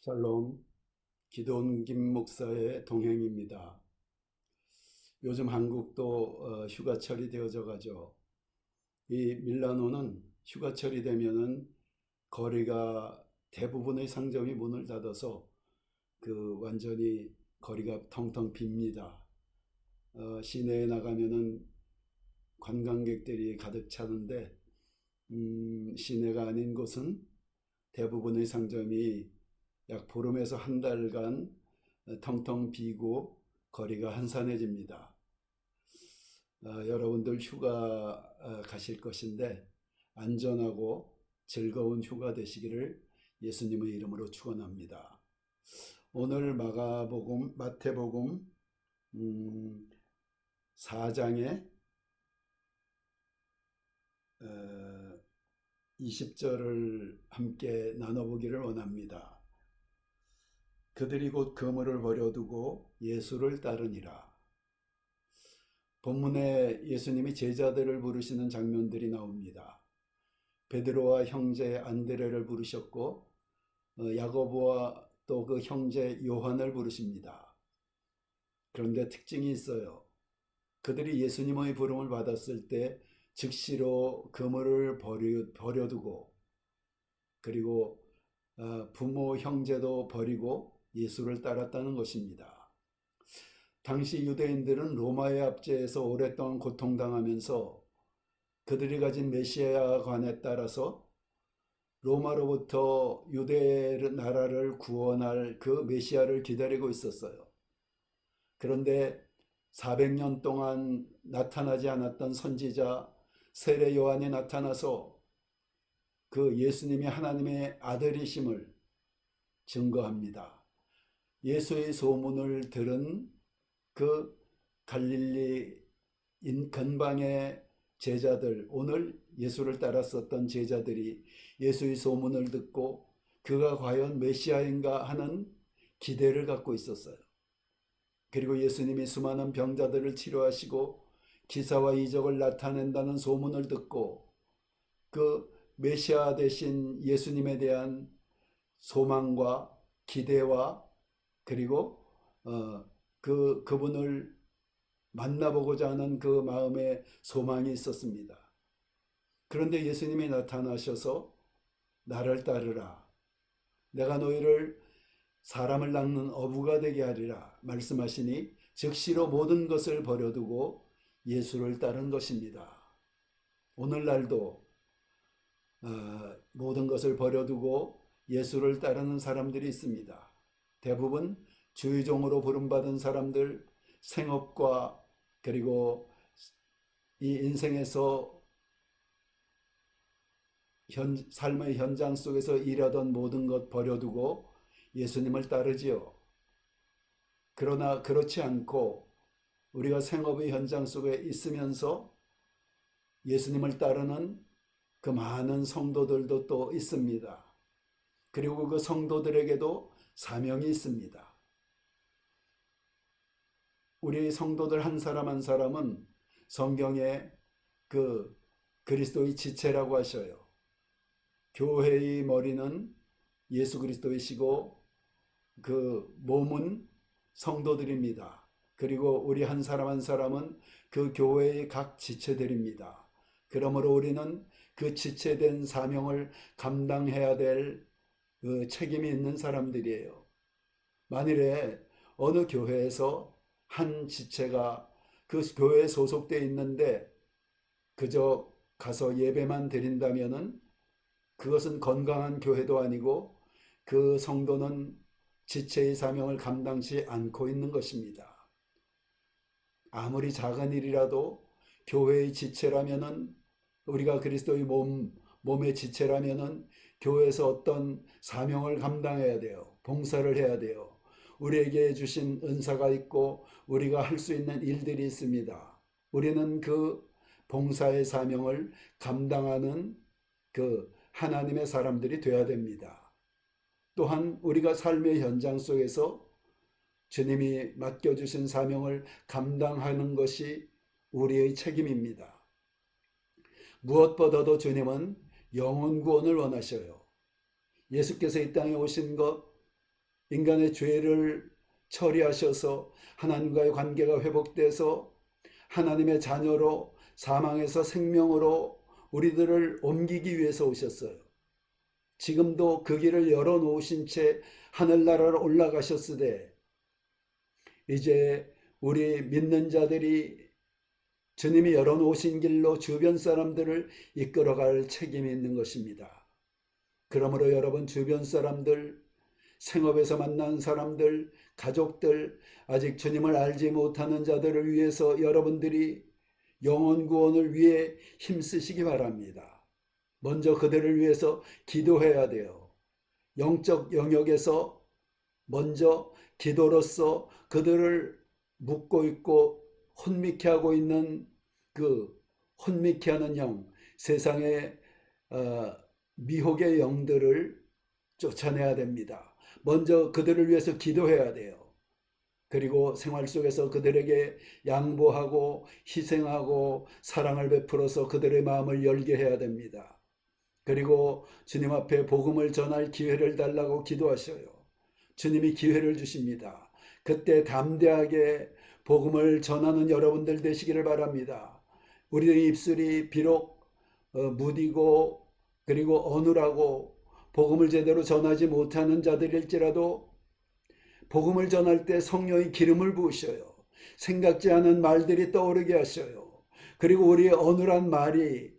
샬롬, 기도원 김 목사의 동행입니다. 요즘 한국도 휴가철이 되어져 가죠. 이 밀라노는 휴가철이 되면은 거리가 대부분의 상점이 문을 닫아서 완전히 거리가 텅텅 빕니다. 시내에 나가면은 관광객들이 가득 차는데 시내가 아닌 곳은 대부분의 상점이 약 보름에서 한 달간 텅텅 비고 거리가 한산해집니다. 여러분들 휴가 가실 것인데 안전하고 즐거운 휴가 되시기를 예수님의 이름으로 축원합니다. 오늘 마태복음 4장의 20절을 함께 나눠보기를 원합니다. 그들이 곧 그물을 버려두고 예수를 따르니라. 본문에 예수님이 제자들을 부르시는 장면들이 나옵니다. 베드로와 형제 안드레를 부르셨고 야고보와 또 그 형제 요한을 부르십니다. 그런데 특징이 있어요. 그들이 예수님의 부름을 받았을 때 즉시로 그물을 버려두고 그리고 부모 형제도 버리고 예수를 따랐다는 것입니다. 당시 유대인들은 로마의 압제에서 오랫동안 고통당하면서 그들이 가진 메시아관에 따라서 로마로부터 유대 나라를 구원할 그 메시아를 기다리고 있었어요. 그런데 400년 동안 나타나지 않았던 선지자 세례 요한이 나타나서 그 예수님이 하나님의 아들이심을 증거합니다. 예수의 소문을 들은 그 갈릴리 근방의 제자들, 오늘 예수를 따랐었던 제자들이 예수의 소문을 듣고 그가 과연 메시아인가 하는 기대를 갖고 있었어요. 그리고 예수님이 수많은 병자들을 치료하시고 기사와 이적을 나타낸다는 소문을 듣고 그 메시아 되신 예수님에 대한 소망과 기대와 그리고 그분을 만나보고자 하는 그 마음에 소망이 있었습니다. 그런데 예수님이 나타나셔서 나를 따르라. 내가 너희를 사람을 낚는 어부가 되게 하리라 말씀하시니 즉시로 모든 것을 버려두고 예수를 따른 것입니다. 오늘날도 모든 것을 버려두고 예수를 따르는 사람들이 있습니다. 대부분 주의종으로 부름받은 사람들, 생업과 그리고 이 인생에서 삶의 현장 속에서 일하던 모든 것 버려두고 예수님을 따르지요. 그러나 그렇지 않고 우리가 생업의 현장 속에 있으면서 예수님을 따르는 그 많은 성도들도 또 있습니다. 그리고 그 성도들에게도 사명이 있습니다. 우리 성도들 한 사람 한 사람은 성경에 그 그리스도의 지체라고 하셔요. 교회의 머리는 예수 그리스도이시고 그 몸은 성도들입니다. 그리고 우리 한 사람 한 사람은 그 교회의 각 지체들입니다. 그러므로 우리는 그 지체된 사명을 감당해야 될 그 책임이 있는 사람들이에요. 만일에 어느 교회에서 한 지체가 그 교회에 소속되어 있는데 그저 가서 예배만 드린다면은 그것은 건강한 교회도 아니고 그 성도는 지체의 사명을 감당치 않고 있는 것입니다. 아무리 작은 일이라도 교회의 지체라면은 우리가 그리스도의 몸의 지체라면은 교회에서 어떤 사명을 감당해야 돼요. 봉사를 해야 돼요. 우리에게 주신 은사가 있고 우리가 할 수 있는 일들이 있습니다. 우리는 그 봉사의 사명을 감당하는 그 하나님의 사람들이 되어야 됩니다. 또한 우리가 삶의 현장 속에서 주님이 맡겨주신 사명을 감당하는 것이 우리의 책임입니다. 무엇보다도 주님은 영혼 구원을 원하셔요. 예수께서 이 땅에 오신 것 인간의 죄를 처리하셔서 하나님과의 관계가 회복돼서 하나님의 자녀로 사망에서 생명으로 우리들을 옮기기 위해서 오셨어요. 지금도 그 길을 열어놓으신 채 하늘나라로 올라가셨으되 이제 우리 믿는 자들이 주님이 열어놓으신 길로 주변 사람들을 이끌어갈 책임이 있는 것입니다. 그러므로 여러분 주변 사람들, 생업에서 만난 사람들, 가족들, 아직 주님을 알지 못하는 자들을 위해서 여러분들이 영혼 구원을 위해 힘쓰시기 바랍니다. 먼저 그들을 위해서 기도해야 돼요. 영적 영역에서 먼저 기도로서 그들을 묶고 있고 혼미케 하고 있는 그 혼미케 하는 영, 세상의 미혹의 영들을 쫓아내야 됩니다. 먼저 그들을 위해서 기도해야 돼요. 그리고 생활 속에서 그들에게 양보하고 희생하고 사랑을 베풀어서 그들의 마음을 열게 해야 됩니다. 그리고 주님 앞에 복음을 전할 기회를 달라고 기도하셔요. 주님이 기회를 주십니다. 그때 담대하게 복음을 전하는 여러분들 되시기를 바랍니다. 우리의 입술이 비록 무디고 그리고 어눌하고 복음을 제대로 전하지 못하는 자들일지라도 복음을 전할 때 성령이 기름을 부으셔요. 생각지 않은 말들이 떠오르게 하셔요. 그리고 우리의 어눌한 말이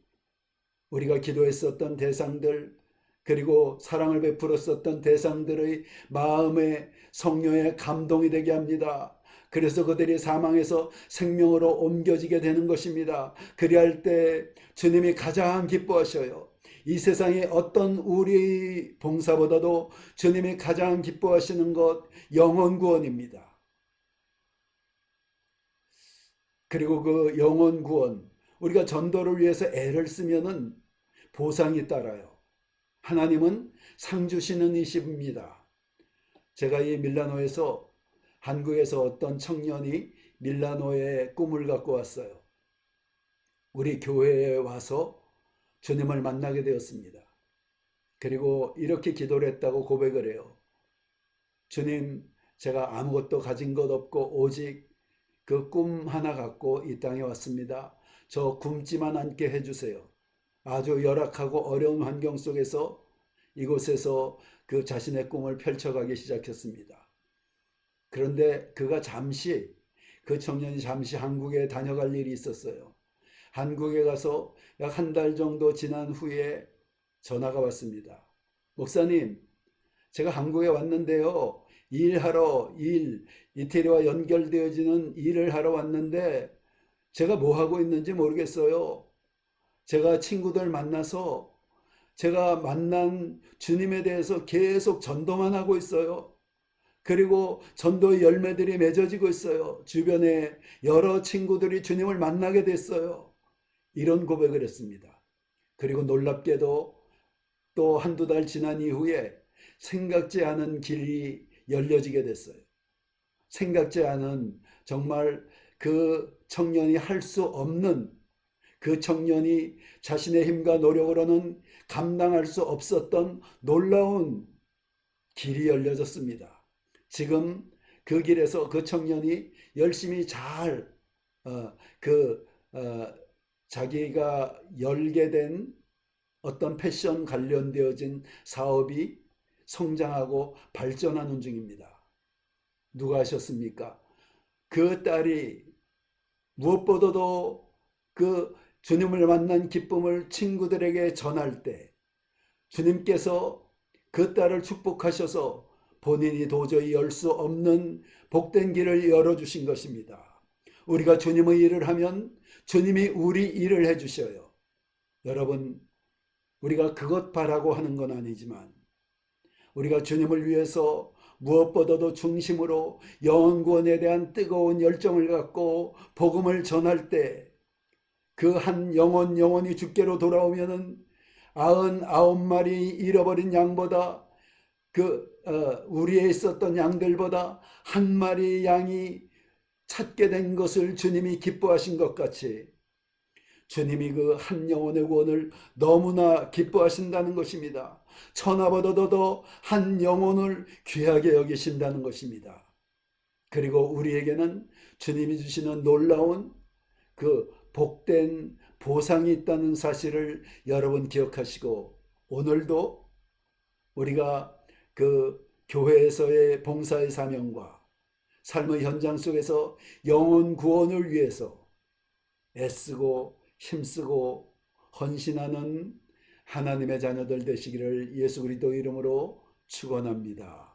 우리가 기도했었던 대상들 그리고 사랑을 베풀었었던 대상들의 마음에 성령의 감동이 되게 합니다. 그래서 그들이 사망에서 생명으로 옮겨지게 되는 것입니다. 그리할 때 주님이 가장 기뻐하셔요. 이 세상의 어떤 우리 봉사보다도 주님이 가장 기뻐하시는 것 영혼 구원입니다. 그리고 그 영혼 구원, 우리가 전도를 위해서 애를 쓰면은 보상이 따라요. 하나님은 상 주시는 이십니다. 제가 이 밀라노에서 한국에서 어떤 청년이 밀라노에 꿈을 갖고 왔어요. 우리 교회에 와서 주님을 만나게 되었습니다. 그리고 이렇게 기도를 했다고 고백을 해요. 주님, 제가 아무것도 가진 것 없고 오직 그 꿈 하나 갖고 이 땅에 왔습니다. 저 굶지만 않게 해주세요. 아주 열악하고 어려운 환경 속에서 이곳에서 그 자신의 꿈을 펼쳐가기 시작했습니다. 그런데 그 청년이 잠시 한국에 다녀갈 일이 있었어요. 한국에 가서 약 한 달 정도 지난 후에 전화가 왔습니다. 목사님, 제가 한국에 왔는데요. 이태리와 연결되어지는 일을 하러 왔는데 제가 뭐 하고 있는지 모르겠어요. 제가 친구들 만나서 제가 만난 주님에 대해서 계속 전도만 하고 있어요. 그리고 전도의 열매들이 맺어지고 있어요. 주변에 여러 친구들이 주님을 만나게 됐어요. 이런 고백을 했습니다. 그리고 놀랍게도 또 한두 달 지난 이후에 생각지 않은 길이 열려지게 됐어요. 생각지 않은 정말 그 청년이 할 수 없는 그 청년이 자신의 힘과 노력으로는 감당할 수 없었던 놀라운 길이 열려졌습니다. 지금 그 길에서 그 청년이 열심히 자기가 열게 된 어떤 패션 관련되어진 사업이 성장하고 발전하는 중입니다. 누가 하셨습니까? 그 딸이 무엇보다도 그 주님을 만난 기쁨을 친구들에게 전할 때 주님께서 그 딸을 축복하셔서 본인이 도저히 열 수 없는 복된 길을 열어주신 것입니다. 우리가 주님의 일을 하면 주님이 우리 일을 해주셔요. 여러분, 우리가 그것 바라고 하는 건 아니지만 우리가 주님을 위해서 무엇보다도 중심으로 영혼구원에 대한 뜨거운 열정을 갖고 복음을 전할 때 그 한 영혼이 주께로 돌아오면은 99마리 잃어버린 양보다 우리에 있었던 양들보다 한 마리 양이 찾게 된 것을 주님이 기뻐하신 것 같이 주님이 그 한 영혼의 구원을 너무나 기뻐하신다는 것입니다. 천하보다도 더 한 영혼을 귀하게 여기신다는 것입니다. 그리고 우리에게는 주님이 주시는 놀라운 그 복된 보상이 있다는 사실을 여러분 기억하시고, 오늘도 우리가 그 교회에서의 봉사의 사명과 삶의 현장 속에서 영혼 구원을 위해서 애쓰고 힘쓰고 헌신하는 하나님의 자녀들 되시기를 예수 그리스도 이름으로 축원합니다.